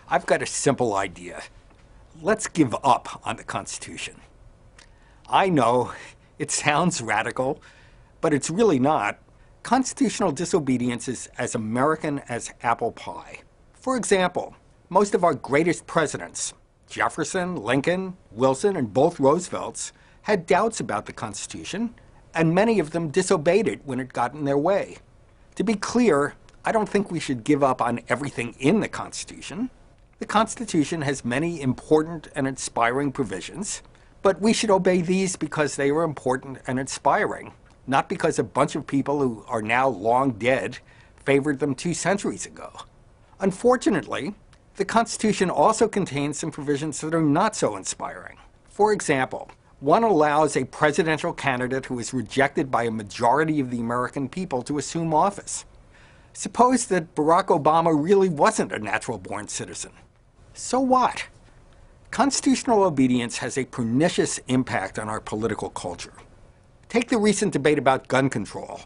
I've got a simple idea. Let's give up on the Constitution. I know it sounds radical, but it's really not. Constitutional disobedience is as American as apple pie. For example, most of our greatest presidents, Jefferson, Lincoln, Wilson, and both Roosevelts, had doubts about the Constitution, and many of them disobeyed it when it got in their way. To be clear, I don't think we should give up on everything in the Constitution. The Constitution has many important and inspiring provisions, but we should obey these because they are important and inspiring, not because a bunch of people who are now long dead favored them 2 centuries ago. Unfortunately, the Constitution also contains some provisions that are not so inspiring. For example, one allows a presidential candidate who is rejected by a majority of the American people to assume office. Suppose that Barack Obama really wasn't a natural-born citizen. So what? Constitutional obedience has a pernicious impact on our political culture. Take the recent debate about gun control.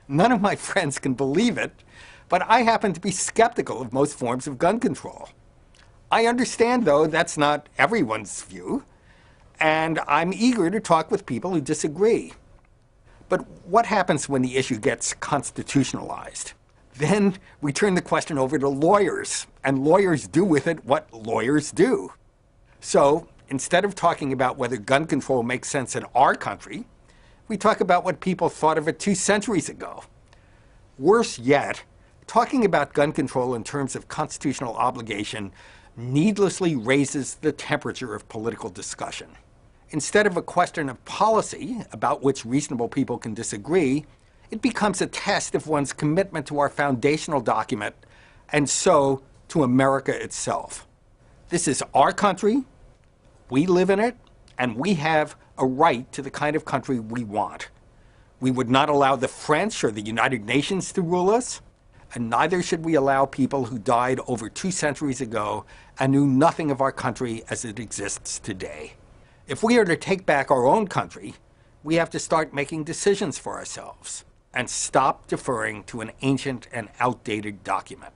None of my friends can believe it, but I happen to be skeptical of most forms of gun control. I understand, though, that's not everyone's view, and I'm eager to talk with people who disagree. But what happens when the issue gets constitutionalized? Then we turn the question over to lawyers, and lawyers do with it what lawyers do. So instead of talking about whether gun control makes sense in our country, we talk about what people thought of it 2 centuries ago. Worse yet, talking about gun control in terms of constitutional obligation needlessly raises the temperature of political discussion. Instead of a question of policy about which reasonable people can disagree, it becomes a test of one's commitment to our foundational document, and so to America itself. This is our country, we live in it, and we have a right to the kind of country we want. We would not allow the French or the United Nations to rule us, and neither should we allow people who died over 2 centuries ago and knew nothing of our country as it exists today. If we are to take back our own country, we have to start making decisions for ourselves and stop deferring to an ancient and outdated document.